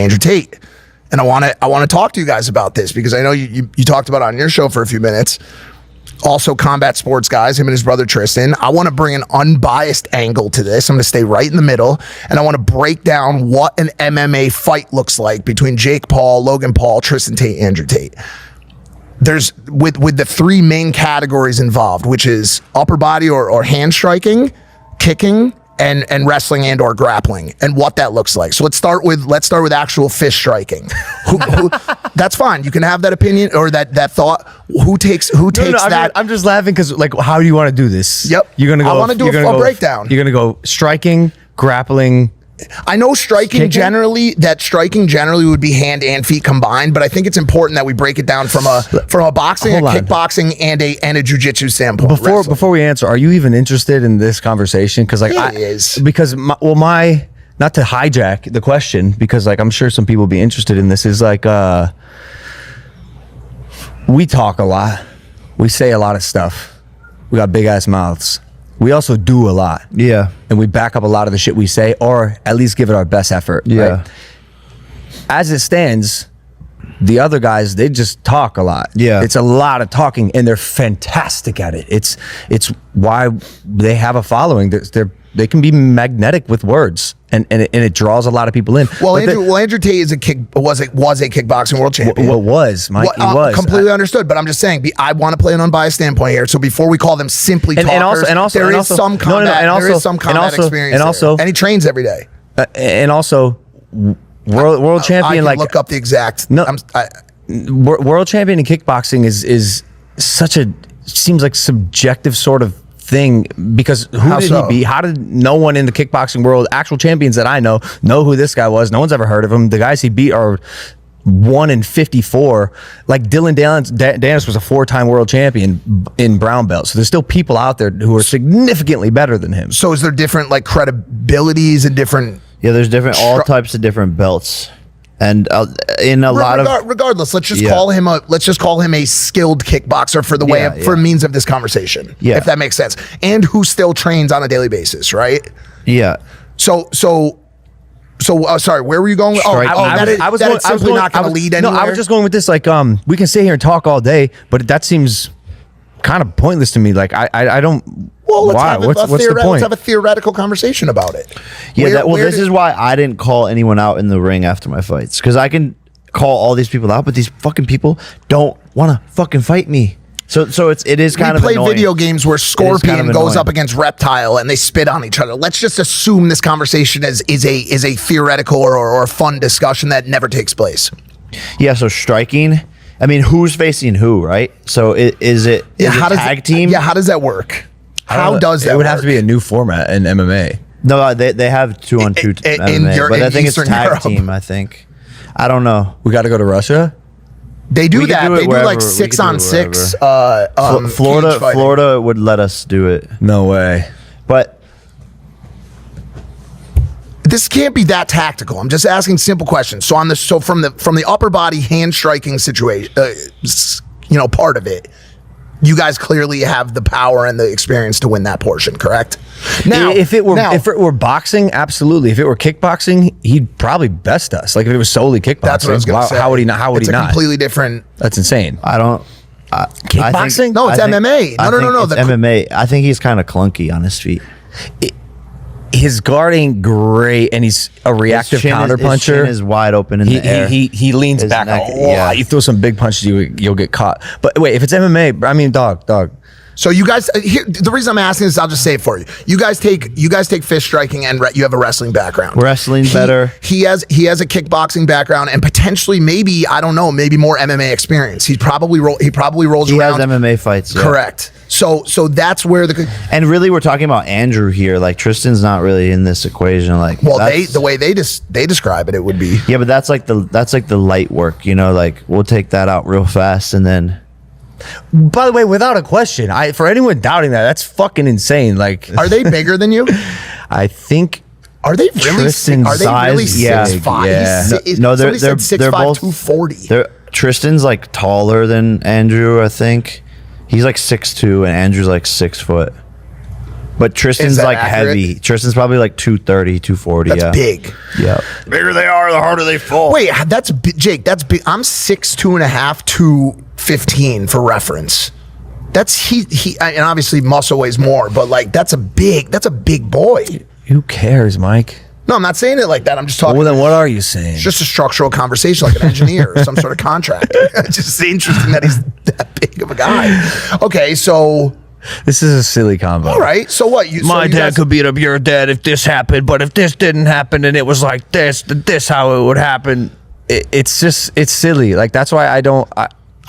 Andrew Tate. And I want to talk to you guys about this because I know you talked about it on your show for a few minutes. Also combat sports guys, him and his brother Tristan. I want to bring an unbiased angle to this. I'm going to stay right in the middle, and I want to break down what an MMA fight looks like between Jake Paul, Logan Paul, Tristan Tate, Andrew Tate. There's with the three main categories involved, which is upper body or hand striking, kicking, and wrestling and or grappling, and what that looks like. So let's start with actual fist striking. That's fine. You can have that opinion or that thought. Who takes that? I'm just laughing because, like, how do you want to do this? Yep. You're gonna go. I want to do a breakdown. You're gonna go striking, grappling. I know striking generally would be hand and feet combined, but I think it's important that we break it down from a boxing, kickboxing, and a jiu-jitsu standpoint. Before we answer, are you even interested in this conversation? Because not to hijack the question, because like I'm sure some people will be interested in this. Is like we talk a lot, we say a lot of stuff, we got big ass mouths. We also do a lot. Yeah. And we back up a lot of the shit we say, or at least give it our best effort. Yeah. Right? As it stands, the other guys, they just talk a lot. Yeah. It's a lot of talking, and they're fantastic at it. It's why they have a following. They can be magnetic with words, and it draws a lot of people in. Well, Andrew Tate is was a kickboxing world champion. What was, Mike? He was. Completely understood, but I'm just saying, I want to play an unbiased standpoint here. So before we call them simply talkers, there is some combat experience there. And he trains every day. And also, world champion. I can look up the exact. World champion in kickboxing is such a seems like subjective sort of thing, because who did he beat? How did no one in the kickboxing world, actual champions that I know who this guy was? No one's ever heard of him. The guys he beat are 1 in 54. Like Dylan Dennis was a 4-time world champion in brown belt. So there's still people out there who are significantly better than him. So is there different like credibilities and different? Yeah, there's all types of different belts. And regardless, let's just call him a skilled kickboxer for means of this conversation. Yeah, if that makes sense. And who still trains on a daily basis, right? Yeah. So sorry, where were you going? That's simply not going to lead anywhere. No, I was just going with this. Like, we can sit here and talk all day, but that seems kind of pointless to me. Like, I don't. Well, why? What's the point? Let's have a theoretical conversation about it. Yeah, this is why I didn't call anyone out in the ring after my fights, because I can call all these people out, but these fucking people don't want to fucking fight me. So it is kind of annoying. We play video games where Scorpion goes up against Reptile and they spit on each other. Let's just assume this conversation is a theoretical or a fun discussion that never takes place. Yeah, so striking. I mean, who's facing who, right? So is it tag team? Yeah, how does that work? How does that work? It would have to be a new format in MMA. No, they have 2-on-2 MMA, but I think it's tag team, I think. I don't know. We got to go to Russia? They do that. They do like 6-on-6. Florida would let us do it. No way. But this can't be that tactical. I'm just asking simple questions. So from the upper body hand striking situation, part of it, you guys clearly have the power and the experience to win that portion, correct? Now, if it were boxing, absolutely. If it were kickboxing, he'd probably best us. Like if it was solely kickboxing, that's what I was going to say. How would he not? How would he not? It's completely different. That's insane. I don't. Kickboxing? No, it's MMA. No. It's MMA. I think he's kind of clunky on his feet. His guard ain't great, and he's a reactive counter puncher. His chin is wide open in the air. He leans back a lot. You throw some big punches, you'll get caught. But wait, if it's MMA, I mean, dog. So you guys, the reason I'm asking is, I'll just say it for you. You guys take fist striking, and you have a wrestling background. Wrestling better. He has a kickboxing background, and potentially maybe more MMA experience. He probably rolls around. He has MMA fights. Yeah. Correct. So that's where and really we're talking about Andrew here. Like Tristan's not really in this equation. Like, well, the way they describe it would be. Yeah, but that's like the light work. Like we'll take that out real fast and then. By the way, without a question, for anyone doubting that's fucking insane. Like, are they bigger than you? I think. Are they really? Tristan's are they really 6'5"? Yeah. No, they're 6'5", both 240. Tristan's like taller than Andrew. I think he's like 6'2", and Andrew's like 6 foot. But Tristan's that like accurate? heavy. Tristan's probably like 230, 240. That's yeah. big. Yeah. The bigger they are, the harder they fall. Wait, that's Jake. That's big. I'm 6'2.5", 215 for reference. That's he, and obviously muscle weighs more, but like that's a big boy. Who cares, Mike? No, I'm not saying it like that. I'm just talking. Well, then what are you saying? It's just a structural conversation, like an engineer or some sort of contractor. It's just interesting that he's that big of a guy. Okay, so This is a silly combo. all right. So what? My dad could beat up your dad if this happened, but if this didn't happen and it was like this, this how it would happen. It's silly. Like that's why I don't.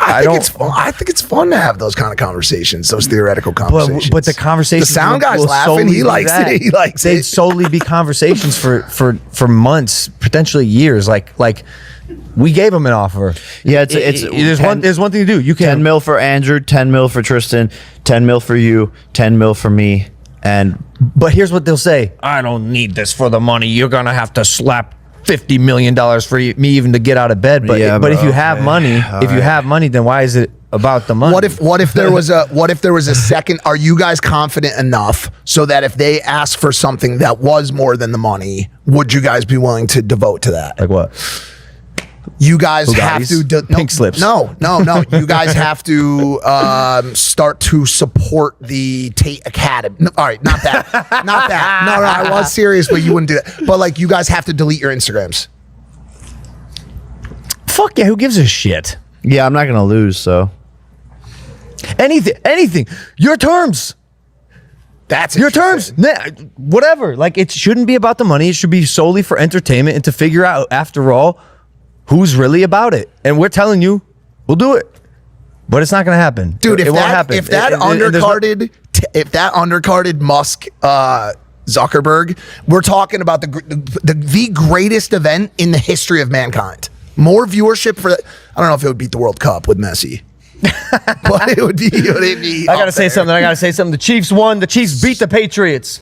I think it's fun. I think it's fun to have those kind of conversations, those theoretical conversations. But the conversations, the sound guy's will laughing. He likes that. it. He likes They'd it. solely be conversations for months, potentially years. Like we gave him an offer. Yeah, it's there's one thing to do. You can 10 mil for Andrew, 10 mil for Tristan, 10 mil for you, 10 mil for me, and But here's what they'll say: I don't need this for the money. You're gonna have to slap $50 million for me even to get out of bed. But Yeah, but if bro, you have okay. money, All if you right. have money, then why is it about the money? What if there was a second? Are you guys confident enough so that if they ask for something that was more than the money, would you guys be willing to devote to that? Like what? You guys have Bugattis? to Pink slips. No. You guys have to start to support the Tate Academy. No, all right, not that. Not that. No, I was serious, but you wouldn't do that. But like, you guys have to delete your Instagrams. Fuck yeah! Who gives a shit? yeah, I'm not gonna lose. So Anything. Your terms. That's Your terms. interesting. Whatever. Like it shouldn't be about the money. It should be solely for entertainment and to figure out, after all, who's really about it. And we're telling you, we'll do it. But it's not going to happen, Dude. It won't happen. If that undercarded Musk, Zuckerberg, we're talking about the greatest event in the history of mankind. More viewership for that. I don't know if it would beat the World Cup with Messi. But it would be. I gotta say something. The Chiefs won. The Chiefs beat the Patriots.